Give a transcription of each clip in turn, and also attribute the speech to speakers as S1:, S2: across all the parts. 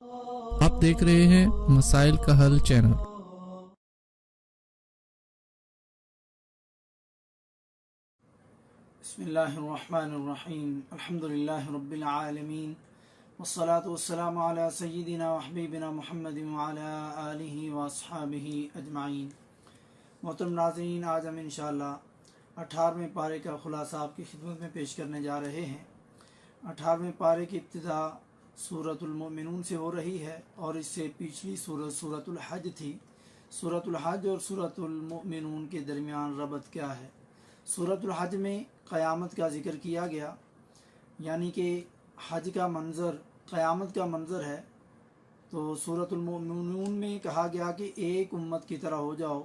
S1: آپ دیکھ رہے ہیں مسائل کا حل چینل۔
S2: بسم اللہ الرحمن الرحیم، الحمدللہ رب العالمین، والصلاة والسلام علی سیدنا وحبیبنا محمد وعلی آلہ واصحابہ اجمعین۔ محترم ناظرین، آج ہم انشاءاللہ 18ویں پارے کا خلاصہ آپ کی خدمت میں پیش کرنے جا رہے ہیں۔ 18ویں پارے کی ابتدا سورۃ المؤمنون سے ہو رہی ہے، اور اس سے پچھلی سورۃ الحج تھی۔ سورۃ الحج اور سورۃ المؤمنون کے درمیان ربط کیا ہے؟ سورۃ الحج میں قیامت کا ذکر کیا گیا، یعنی کہ حج کا منظر قیامت کا منظر ہے۔ تو سورۃ المؤمنون میں کہا گیا کہ ایک امت کی طرح ہو جاؤ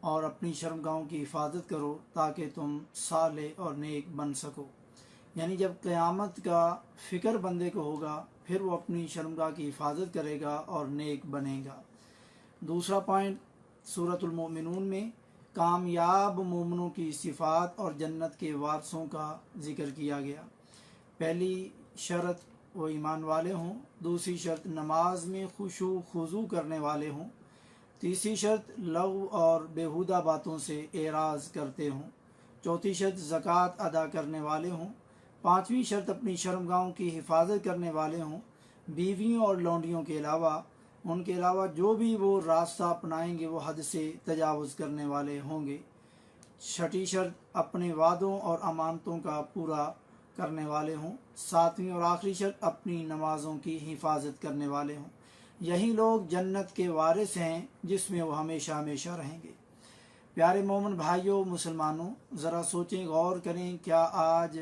S2: اور اپنی شرمگاہوں کی حفاظت کرو تاکہ تم صالح اور نیک بن سکو۔ یعنی جب قیامت کا فکر بندے کو ہوگا، پھر وہ اپنی شرمگاہ کی حفاظت کرے گا اور نیک بنے گا۔ دوسرا پوائنٹ، سورۃ المؤمنون میں کامیاب مومنوں کی صفات اور جنت کے وارثوں کا ذکر کیا گیا۔ پہلی شرط وہ ایمان والے ہوں، دوسری شرط نماز میں خشوع خضوع کرنے والے ہوں، تیسری شرط لغو اور بیہودہ باتوں سے اعراض کرتے ہوں، چوتھی شرط زکوٰۃ ادا کرنے والے ہوں، پانچویں شرط اپنی شرمگاہوں کی حفاظت کرنے والے ہوں، بیویوں اور لونڈیوں کے علاوہ ان کے علاوہ جو بھی وہ راستہ اپنائیں گے وہ حد سے تجاوز کرنے والے ہوں گے۔ چھٹی شرط اپنے وعدوں اور امانتوں کا پورا کرنے والے ہوں۔ ساتویں اور آخری شرط اپنی نمازوں کی حفاظت کرنے والے ہوں۔ یہی لوگ جنت کے وارث ہیں جس میں وہ ہمیشہ ہمیشہ رہیں گے۔ پیارے مومن بھائیوں، مسلمانوں، ذرا سوچیں، غور کریں، کیا آج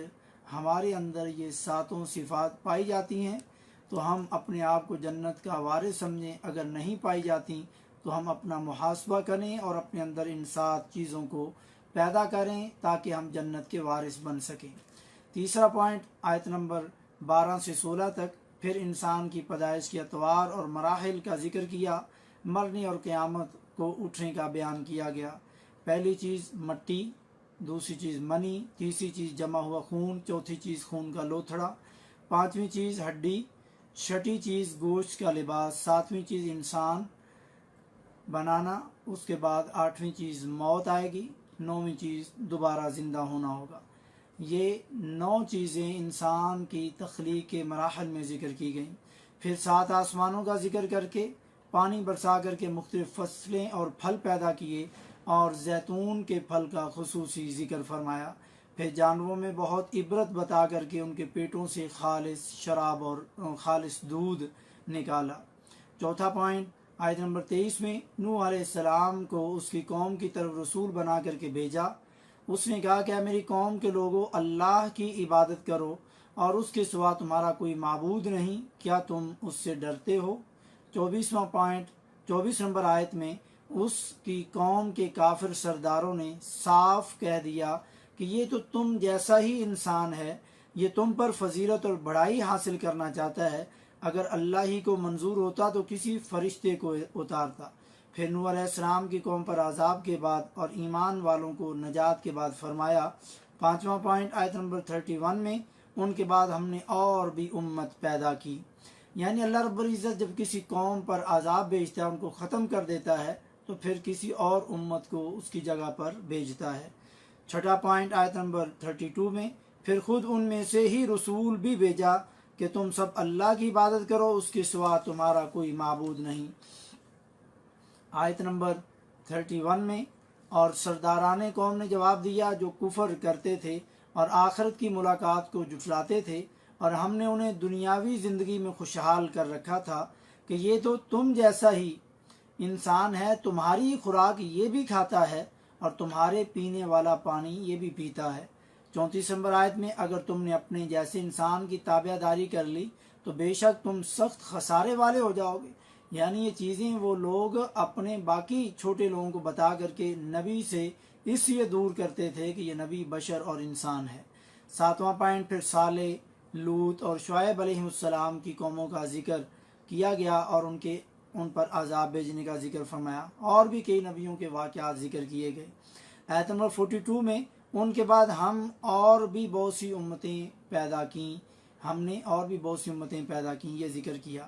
S2: ہمارے اندر یہ ساتوں صفات پائی جاتی ہیں تو ہم اپنے آپ کو جنت کا وارث سمجھیں؟ اگر نہیں پائی جاتی تو ہم اپنا محاسبہ کریں اور اپنے اندر ان 7 چیزوں کو پیدا کریں تاکہ ہم جنت کے وارث بن سکیں۔ تیسرا پوائنٹ، آیت نمبر 12 سے 16 تک، پھر انسان کی پیدائش کے اطوار اور مراحل کا ذکر کیا، مرنے اور قیامت کو اٹھنے کا بیان کیا گیا۔ پہلی چیز مٹی، دوسری چیز منی، تیسری چیز جمع ہوا خون، چوتھی چیز خون کا لوتھڑا، پانچویں چیز ہڈی، چھٹی چیز گوشت کا لباس، ساتویں چیز انسان بنانا، اس کے بعد آٹھویں چیز موت آئے گی، نویں چیز دوبارہ زندہ ہونا ہوگا۔ یہ 9 چیزیں انسان کی تخلیق کے مراحل میں ذکر کی گئیں۔ پھر 7 آسمانوں کا ذکر کر کے پانی برسا کر کے مختلف فصلیں اور پھل پیدا کیے اور زیتون کے پھل کا خصوصی ذکر فرمایا۔ پھر جانوروں میں بہت عبرت بتا کر کے ان کے پیٹوں سے خالص شراب اور خالص دودھ نکالا۔ چوتھا پوائنٹ، آیت نمبر 23 میں نوح علیہ السلام کو اس کی قوم کی طرف رسول بنا کر کے بھیجا۔ اس نے کہا کہ اے میری قوم کے لوگوں، اللہ کی عبادت کرو اور اس کے سوا تمہارا کوئی معبود نہیں، کیا تم اس سے ڈرتے ہو؟ 24واں پوائنٹ، 24 نمبر آیت میں اس کی قوم کے کافر سرداروں نے صاف کہہ دیا کہ یہ تو تم جیسا ہی انسان ہے، یہ تم پر فضیلت اور بڑائی حاصل کرنا چاہتا ہے، اگر اللہ ہی کو منظور ہوتا تو کسی فرشتے کو اتارتا۔ پھر نوح علیہ السلام کی قوم پر عذاب کے بعد اور ایمان والوں کو نجات کے بعد فرمایا۔ 5واں پوائنٹ، آیت نمبر 31 میں ان کے بعد ہم نے اور بھی امت پیدا کی، یعنی اللہ رب العزت جب کسی قوم پر عذاب بھیجتا ہے، ان کو ختم کر دیتا ہے، تو پھر کسی اور امت کو اس کی جگہ پر بھیجتا ہے۔ 6واں پوائنٹ، آیت نمبر 32 میں پھر خود ان میں سے ہی رسول بھی بھیجا کہ تم سب اللہ کی عبادت کرو، اس کے سوا تمہارا کوئی معبود نہیں۔ آیت نمبر 31 میں اور سرداران قوم نے جواب دیا جو کفر کرتے تھے اور آخرت کی ملاقات کو جھٹلاتے تھے، اور ہم نے انہیں دنیاوی زندگی میں خوشحال کر رکھا تھا کہ یہ تو تم جیسا ہی انسان ہے، تمہاری خوراک یہ بھی کھاتا ہے اور تمہارے پینے والا پانی یہ بھی پیتا ہے۔ 34 نمبر آیت میں اگر تم نے اپنے جیسے انسان کی تابع داری کر لی تو بے شک تم سخت خسارے والے ہو جاؤ گے۔ یعنی یہ چیزیں وہ لوگ اپنے باقی چھوٹے لوگوں کو بتا کر کے نبی سے اس لیے دور کرتے تھے کہ یہ نبی بشر اور انسان ہے۔ 7واں پوائنٹ، پھر صالح، لوط اور شعیب علیہ السلام کی قوموں کا ذکر کیا گیا اور ان پر عذاب بھیجنے کا ذکر فرمایا، اور بھی کئی نبیوں کے واقعات ذکر کیے گئے۔ آیت نمبر 42 میں ان کے بعد ہم اور بھی بہت سی امتیں پیدا کیں، ہم نے اور بھی بہت سی امتیں پیدا کیں، یہ ذکر کیا۔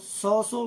S2: 100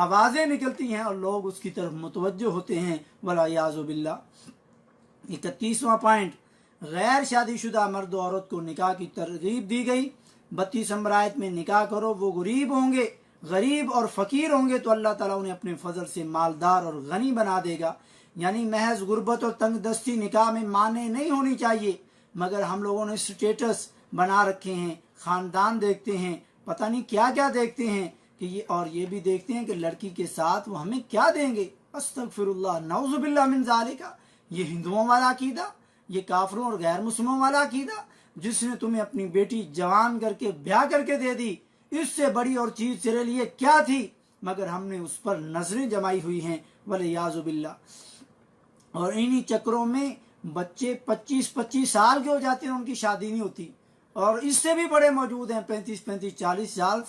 S2: آوازیں نکلتی ہیں اور لوگ اس کی طرف متوجہ ہوتے ہیں، والعیاذ باللہ۔ 31واں پوائنٹ، غیر شادی شدہ مرد و عورت کو نکاح کی ترغیب دی گئی۔ 32 نمبر آیت میں نکاح کرو، وہ غریب اور فقیر ہوں گے تو اللہ تعالیٰ انہیں اپنے فضل سے مالدار اور غنی بنا دے گا۔ یعنی محض غربت اور تنگ دستی نکاح میں مانع نہیں ہونی چاہیے، مگر ہم لوگوں نے سٹیٹس بنا رکھے ہیں، خاندان دیکھتے ہیں، پتہ نہیں کیا کیا دیکھتے ہیں کہ یہ بھی دیکھتے ہیں کہ لڑکی کے ساتھ وہ ہمیں کیا دیں گے۔ استغفر اللہ، نعوذ باللہ من ذالک۔ یہ ہندوؤں والا عقیدہ، یہ کافروں اور غیر مسلموں والا عقیدہ، جس نے تمہیں اپنی بیٹی جوان کر کے بیاہ کر کے دے دی، اس سے بڑی اور چیز تیرے لیے کیا تھی، مگر ہم نے اس پر نظریں جمائی ہوئی ہیں، والعیاذ باللہ۔ اور انہی چکروں میں بچے 25 سال کے ہو جاتے ہیں، ان کی شادی نہیں ہوتی، اور اس سے بھی بڑے موجود ہیں 35 40 سال،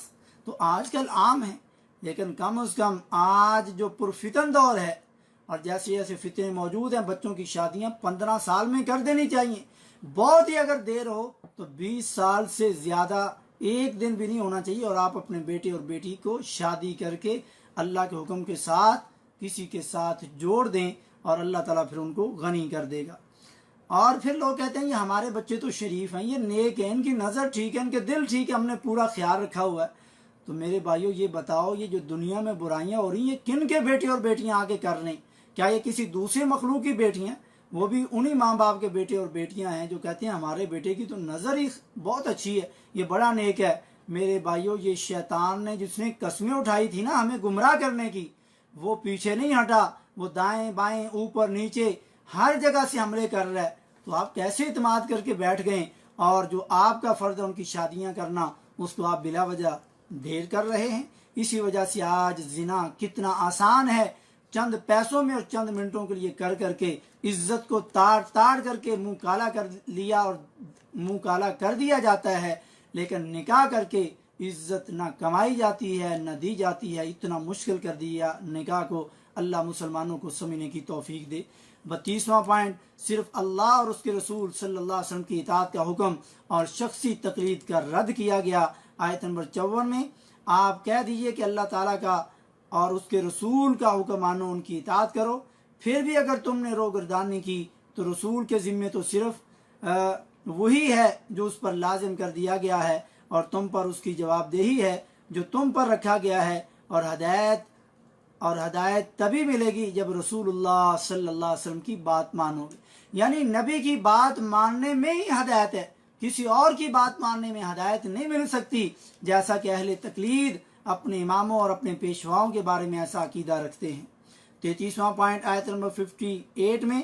S2: تو آج کل عام ہیں۔ لیکن کم از کم آج جو پرفتن دور ہے، اور جیسے جیسے فتنے موجود ہیں، بچوں کی شادیاں 15 سال میں کر دینی چاہیے، بہت ہی اگر دیر ہو تو 20 سال سے زیادہ ایک دن بھی نہیں ہونا چاہیے، اور آپ اپنے بیٹے اور بیٹی کو شادی کر کے اللہ کے حکم کے ساتھ کسی کے ساتھ جوڑ دیں، اور اللہ تعالیٰ پھر ان کو غنی کر دے گا۔ اور پھر لوگ کہتے ہیں یہ ہمارے بچے تو شریف ہیں، یہ نیک ہیں، ان کی نظر ٹھیک ہے، ان کے دل ٹھیک ہے، ہم نے پورا خیال رکھا ہوا ہے۔ تو میرے بھائیوں یہ بتاؤ، یہ جو دنیا میں برائیاں ہو رہی ہیں، کن کے بیٹے اور بیٹیاں آگے کر رہے ہیں؟ کیا یہ کسی دوسرے مخلوق کی بیٹیاں؟ وہ بھی انہی ماں باپ کے بیٹے اور بیٹیاں ہیں جو کہتے ہیں ہمارے بیٹے کی تو نظر ہی بہت اچھی ہے، یہ بڑا نیک ہے۔ میرے بھائیوں، یہ شیطان نے جس نے قسمیں اٹھائی تھی نا ہمیں گمراہ کرنے کی، وہ پیچھے نہیں ہٹا، وہ دائیں بائیں اوپر نیچے ہر جگہ سے حملے کر رہا ہے۔ تو آپ کیسے اعتماد کر کے بیٹھ گئے، اور جو آپ کا فرض ہے ان کی شادیاں کرنا، اس کو آپ بلا وجہ دیر کر رہے ہیں۔ اسی وجہ سے آج زنا کتنا آسان ہے، چند پیسوں میں اور چند منٹوں کے لیے کر کے عزت کو تاڑ کر کے منہ کالا کر دیا جاتا ہے، لیکن نکاح کر کے عزت نہ کمائی جاتی ہے نہ دی جاتی ہے۔ اتنا مشکل کر دیا نکاح کو، اللہ مسلمانوں کو سمجھنے کی توفیق دے۔ 32واں پوائنٹ، صرف اللہ اور اس کے رسول صلی اللہ علیہ وسلم کی اطاعت کا حکم اور شخصی تقلید کا رد کیا گیا۔ آیت نمبر 54 میں آپ کہہ دیجئے کہ اللہ تعالیٰ کا اور اس کے رسول کا حکم مانو، ان کی اطاعت کرو، پھر بھی اگر تم نے روگردانی کی تو رسول کے ذمے تو صرف وہی ہے جو اس پر لازم کر دیا گیا ہے، اور تم پر اس کی جواب دہی ہے جو تم پر رکھا گیا ہے، اور ہدایت تبھی ملے گی جب رسول اللہ صلی اللہ علیہ وسلم کی بات مانو گے۔ یعنی نبی کی بات ماننے میں ہی ہدایت ہے، کسی اور کی بات ماننے میں ہدایت نہیں مل سکتی، جیسا کہ اہل تقلید اپنے اماموں اور اپنے پیشواؤں کے بارے میں ایسا عقیدہ رکھتے ہیں۔ 33واں پوائنٹ، آیت نمبر 58 میں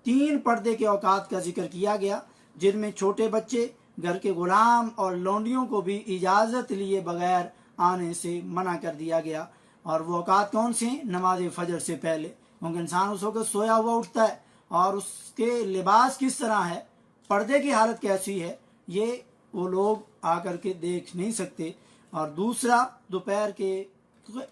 S2: 3 پردے کے اوقات کا ذکر کیا گیا، جن میں چھوٹے بچے، گھر کے غلام اور لونڈیوں کو بھی اجازت لیے بغیر آنے سے منع کر دیا گیا۔ اور وہ اوقات کون سے ہیں؟ نماز فجر سے پہلے، کیونکہ انسان اس وقت سویا ہوا اٹھتا ہے، اور اس کے لباس کس طرح ہے، پردے کی حالت کیسی ہے، یہ وہ لوگ آ کر کے دیکھ نہیں سکتے۔ اور دوسرا دوپہر کے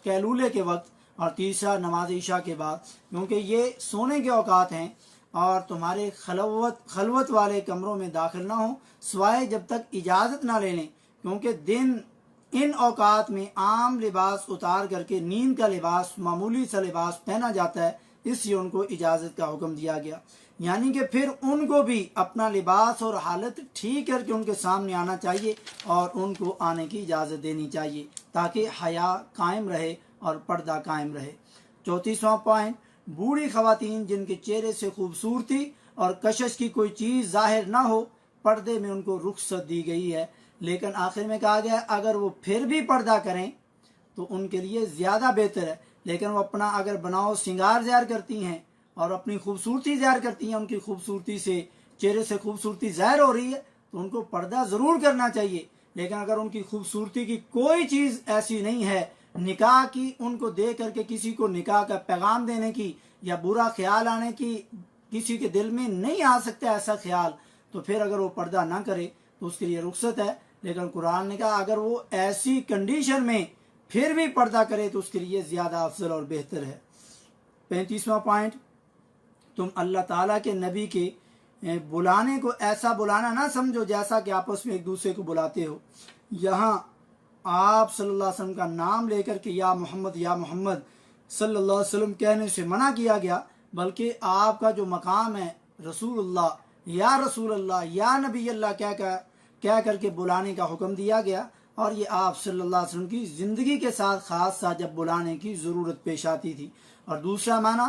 S2: قیلولے کے وقت، اور تیسرا نماز عشاء کے بعد، کیونکہ یہ سونے کے اوقات ہیں، اور تمہارے خلوت والے کمروں میں داخل نہ ہوں سوائے جب تک اجازت نہ لے لیں، کیونکہ دن ان اوقات میں عام لباس اتار کر کے نیند کا لباس، معمولی سا لباس پہنا جاتا ہے، اس لیے ان کو اجازت کا حکم دیا گیا۔ یعنی کہ پھر ان کو بھی اپنا لباس اور حالت ٹھیک کر کے ان کے سامنے آنا چاہیے، اور ان کو آنے کی اجازت دینی چاہیے، تاکہ حیا قائم رہے اور پردہ قائم رہے۔ 34واں پوائنٹ، بوڑھی خواتین جن کے چہرے سے خوبصورتی اور کشش کی کوئی چیز ظاہر نہ ہو، پردے میں ان کو رخصت دی گئی ہے، لیکن آخر میں کہا گیا اگر وہ پھر بھی پردہ کریں تو ان کے لیے زیادہ بہتر ہے، لیکن وہ اپنا اگر بناؤ سنگار ظاہر کرتی ہیں اور اپنی خوبصورتی ظاہر کرتی ہیں، ان کی خوبصورتی سے چہرے سے خوبصورتی ظاہر ہو رہی ہے تو ان کو پردہ ضرور کرنا چاہیے۔ لیکن اگر ان کی خوبصورتی کی کوئی چیز ایسی نہیں ہے، نکاح کی ان کو دے کر کے کسی کو نکاح کا پیغام دینے کی یا برا خیال آنے کی کسی کے دل میں نہیں آ سکتا ایسا خیال، تو پھر اگر وہ پردہ نہ کرے تو اس کے لیے رخصت ہے۔ لیکن قرآن نے کہا اگر وہ ایسی کنڈیشن میں پھر بھی پردہ کرے تو اس کے لیے زیادہ افضل اور بہتر ہے۔ 35واں پوائنٹ، تم اللہ تعالیٰ کے نبی کے بلانے کو ایسا بلانا نہ سمجھو جیسا کہ آپس میں ایک دوسرے کو بلاتے ہو۔ یہاں آپ صلی اللہ علیہ وسلم کا نام لے کر کے یا محمد صلی اللہ علیہ وسلم کہنے سے منع کیا گیا، بلکہ آپ کا جو مقام ہے رسول اللہ یا نبی اللہ کہہ کر کے بلانے کا حکم دیا گیا۔ اور یہ آپ صلی اللہ علیہ وسلم کی زندگی کے ساتھ خاص تھا جب بلانے کی ضرورت پیش آتی تھی۔ اور دوسرا معنی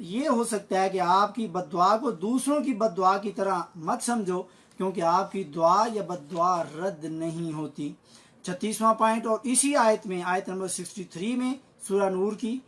S2: یہ ہو سکتا ہے کہ آپ کی بد دعا کو دوسروں کی بد دعا کی طرح مت سمجھو، کیونکہ آپ کی دعا یا بد دعا رد نہیں ہوتی۔ 36واں پوائنٹ، اور اسی آیت میں آیت نمبر 63 میں سورہ نور کی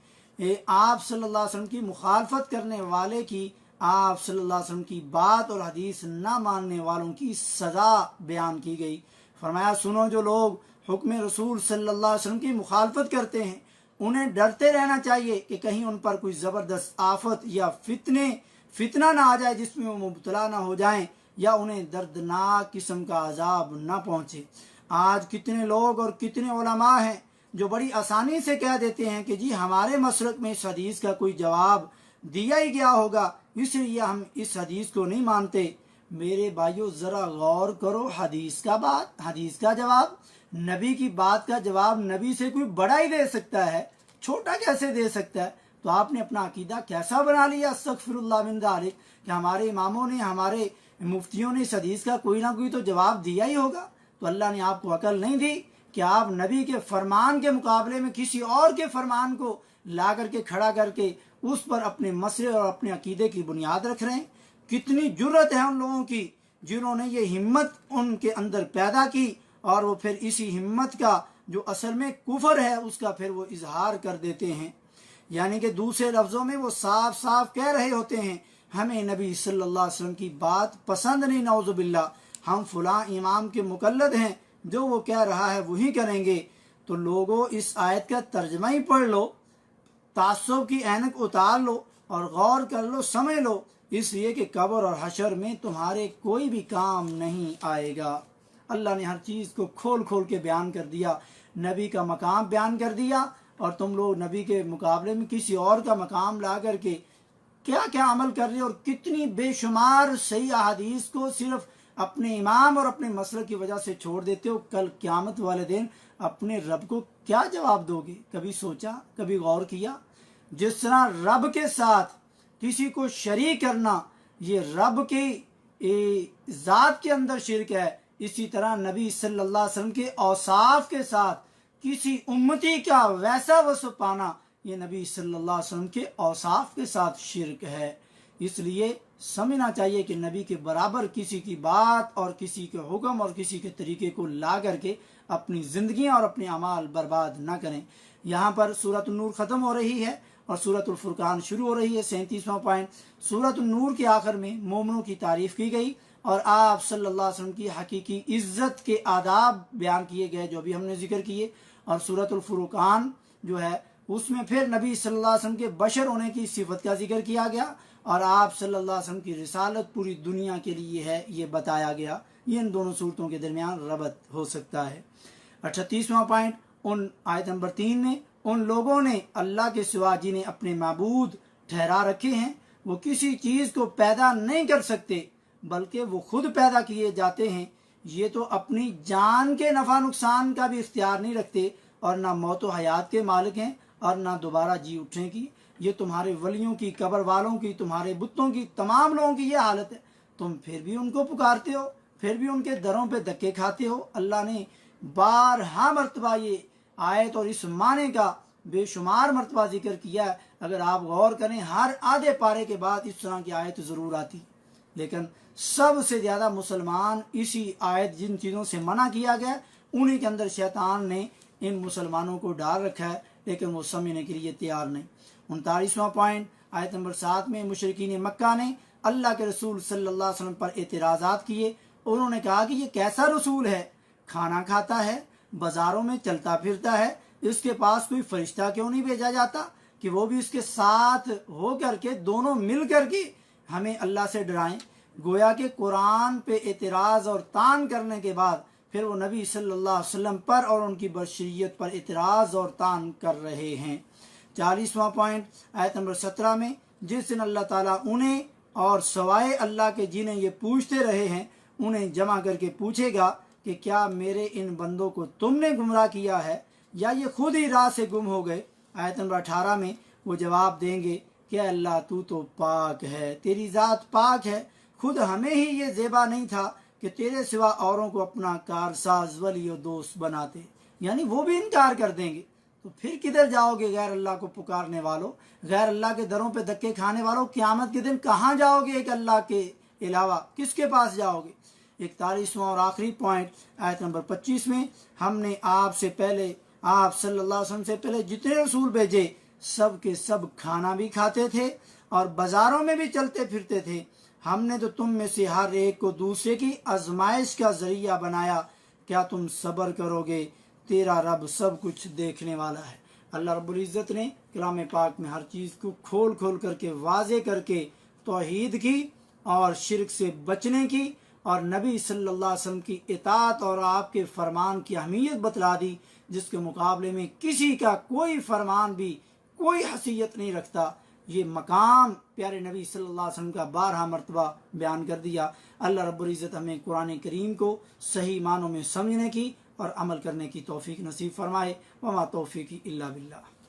S2: آپ صلی اللہ علیہ وسلم کی مخالفت کرنے والے کی، آپ صلی اللہ علیہ وسلم کی بات اور حدیث نہ ماننے والوں کی سزا بیان کی گئی۔ فرمایا سنو، جو لوگ حکم رسول صلی اللہ علیہ وسلم کی مخالفت کرتے ہیں انہیں ڈرتے رہنا چاہیے کہ کہیں ان پر کوئی زبردست آفت یا فتنہ نہ آ جائے جس میں وہ مبتلا نہ ہو جائیں، یا انہیں دردناک قسم کا عذاب نہ پہنچے۔ آج کتنے لوگ اور کتنے علماء ہیں جو بڑی آسانی سے کہہ دیتے ہیں کہ جی ہمارے مسلک میں اس حدیث کا کوئی جواب دیا ہی گیا ہوگا، اس لیے ہم اس حدیث کو نہیں مانتے۔ میرے بھائیو ذرا غور کرو، حدیث کا جواب، نبی کی بات کا جواب نبی سے کوئی بڑا ہی دے سکتا ہے، چھوٹا کیسے دے سکتا ہے؟ تو آپ نے اپنا عقیدہ کیسا بنا لیا استغفر اللہ من ذالک کہ ہمارے اماموں نے، ہمارے مفتیوں نے اس حدیث کا کوئی نہ کوئی تو جواب دیا ہی ہوگا۔ تو اللہ نے آپ کو عقل نہیں دی کہ آپ نبی کے فرمان کے مقابلے میں کسی اور کے فرمان کو لا کر کے کھڑا کر کے اس پر اپنے مسئلے اور اپنے عقیدے کی بنیاد رکھ رہے ہیں۔ کتنی جرت ہے ان لوگوں کی جنہوں نے یہ ہمت ان کے اندر پیدا کی، اور وہ پھر اسی ہمت کا جو اصل میں کفر ہے اس کا پھر وہ اظہار کر دیتے ہیں۔ یعنی کہ دوسرے لفظوں میں وہ صاف صاف کہہ رہے ہوتے ہیں ہمیں نبی صلی اللہ علیہ وسلم کی بات پسند نہیں، نعوذ باللہ، ہم فلاں امام کے مقلد ہیں، جو وہ کہہ رہا ہے وہی کریں گے۔ تو لوگوں اس آیت کا ترجمہ ہی پڑھ لو، تعصب کی اینک اتار لو اور غور کر لو، سمجھ لو، اس لیے کہ قبر اور حشر میں تمہارے کوئی بھی کام نہیں آئے گا۔ اللہ نے ہر چیز کو کھول کھول کے بیان کر دیا، نبی کا مقام بیان کر دیا، اور تم لوگ نبی کے مقابلے میں کسی اور کا مقام لا کر کے کیا کیا عمل کر رہے ہو، اور کتنی بے شمار صحیح احادیث کو صرف اپنے امام اور اپنے مسلک کی وجہ سے چھوڑ دیتے ہو۔ کل قیامت والے دن اپنے رب کو کیا جواب دو گے؟ کبھی سوچا، کبھی غور کیا؟ جس طرح رب کے ساتھ کسی کو شریک کرنا یہ رب کی ذات کے اندر شرک ہے، اسی طرح نبی صلی اللہ علیہ وسلم کے اوصاف کے ساتھ کسی امتی کا ویسا وصف پانا یہ نبی صلی اللہ علیہ وسلم کے اوصاف کے ساتھ شرک ہے۔ اس لیے سمجھنا چاہیے کہ نبی کے برابر کسی کی بات اور کسی کے حکم اور کسی کے طریقے کو لا کر کے اپنی زندگیاں اور اپنے اعمال برباد نہ کریں۔ یہاں پر سورۃ النور ختم ہو رہی ہے اور سورۃ الفرقان شروع ہو رہی ہے۔ 37واں پوائنٹ، سورۃ النور کے آخر میں مومنوں کی تعریف کی گئی اور آپ صلی اللہ علیہ وسلم کی حقیقی عزت کے آداب بیان کیے گئے جو ابھی ہم نے ذکر کیے، اور سورۃ الفرقان جو ہے اس میں پھر نبی صلی اللہ علیہ وسلم کے بشر ہونے کی صفت کا ذکر کیا گیا، اور آپ صلی اللہ علیہ وسلم کی رسالت پوری دنیا کے لیے ہے یہ بتایا گیا۔ یہ ان دونوں صورتوں کے درمیان ربط ہو سکتا ہے۔ 38واں پوائنٹ، آیت نمبر 3 میں ان لوگوں نے اللہ کے سوا جنہیں اپنے معبود ٹھہرا رکھے ہیں وہ کسی چیز کو پیدا نہیں کر سکتے بلکہ وہ خود پیدا کیے جاتے ہیں، یہ تو اپنی جان کے نفع نقصان کا بھی اختیار نہیں رکھتے، اور نہ موت و حیات کے مالک ہیں اور نہ دوبارہ جی اٹھنے کی۔ یہ تمہارے ولیوں کی، قبر والوں کی، تمہارے بتوں کی، تمام لوگوں کی یہ حالت ہے، تم پھر بھی ان کو پکارتے ہو، پھر بھی ان کے دروں پہ دھکے کھاتے ہو۔ اللہ نے بارہا مرتبہ یہ آیت اور اس معنی کا بے شمار مرتبہ ذکر کیا ہے۔ اگر آپ غور کریں ہر آدھے پارے کے بعد اس طرح کی آیت ضرور آتی، لیکن سب سے زیادہ مسلمان اسی آیت جن چیزوں سے منع کیا گیا انہی کے اندر شیطان نے ان مسلمانوں کو ڈال رکھا ہے، لیکن وہ سمجھنے کے لیے تیار نہیں۔ 39واں پوائنٹ، آیت نمبر 7 میں مشرکین مکہ نے اللہ کے رسول صلی اللہ علیہ وسلم پر اعتراضات کیے۔ انہوں نے کہا کہ یہ کیسا رسول ہے، کھانا کھاتا ہے، بازاروں میں چلتا پھرتا ہے، اس کے پاس کوئی فرشتہ کیوں نہیں بھیجا جاتا کہ وہ بھی اس کے ساتھ ہو کر کے دونوں مل کر کے ہمیں اللہ سے ڈرائیں۔ گویا کہ قرآن پہ اعتراض اور طعن کرنے کے بعد پھر وہ نبی صلی اللہ علیہ وسلم پر اور ان کی بشریت پر اعتراض اور طعن کر رہے ہیں۔ 40واں پوائنٹ، آیت نمبر 17 میں جس دن اللہ تعالیٰ انہیں اور سوائے اللہ کے جنہیں یہ پوچھتے رہے ہیں انہیں جمع کر کے پوچھے گا کہ کیا میرے ان بندوں کو تم نے گمراہ کیا ہے یا یہ خود ہی راہ سے گم ہو گئے؟ آیت نمبر 18 میں وہ جواب دیں گے کہ اللہ تو تو پاک ہے، تیری ذات پاک ہے، خود ہمیں ہی یہ زیبا نہیں تھا کہ تیرے سوا اوروں کو اپنا کارساز ولی و دوست بناتے۔ یعنی وہ بھی انکار کر دیں گے۔ تو پھر کدھر جاؤ گے غیر اللہ کو پکارنے والوں، غیر اللہ کے دروں پہ دھکے کھانے والوں؟ قیامت کے دن کہاں جاؤ گے؟ ایک اللہ کے علاوہ کس کے پاس جاؤ گے؟ 41واں اور آخری پوائنٹ آیت نمبر 25 میں، ہم نے آپ سے پہلے، آپ صلی اللہ علیہ وسلم سے پہلے جتنے رسول بھیجے سب کے سب کھانا بھی کھاتے تھے اور بازاروں میں بھی چلتے پھرتے تھے۔ ہم نے تو تم میں سے ہر ایک کو دوسرے کی آزمائش کا ذریعہ بنایا، کیا تم صبر کرو گے؟ تیرا رب سب کچھ دیکھنے والا ہے۔ اللہ رب العزت نے کلام پاک میں ہر چیز کو کھول کھول کر کے واضح کر کے توحید کی اور شرک سے بچنے کی اور نبی صلی اللہ علیہ وسلم کی اطاعت اور آپ کے فرمان کی اہمیت بتلا دی، جس کے مقابلے میں کسی کا کوئی فرمان بھی کوئی حیثیت نہیں رکھتا۔ یہ مقام پیارے نبی صلی اللہ علیہ وسلم کا 12 مرتبہ بیان کر دیا۔ اللہ رب العزت ہمیں قرآن کریم کو صحیح معنوں میں سمجھنے کی اور عمل کرنے کی توفیق نصیب فرمائے۔ وما توفیقی الا باللہ۔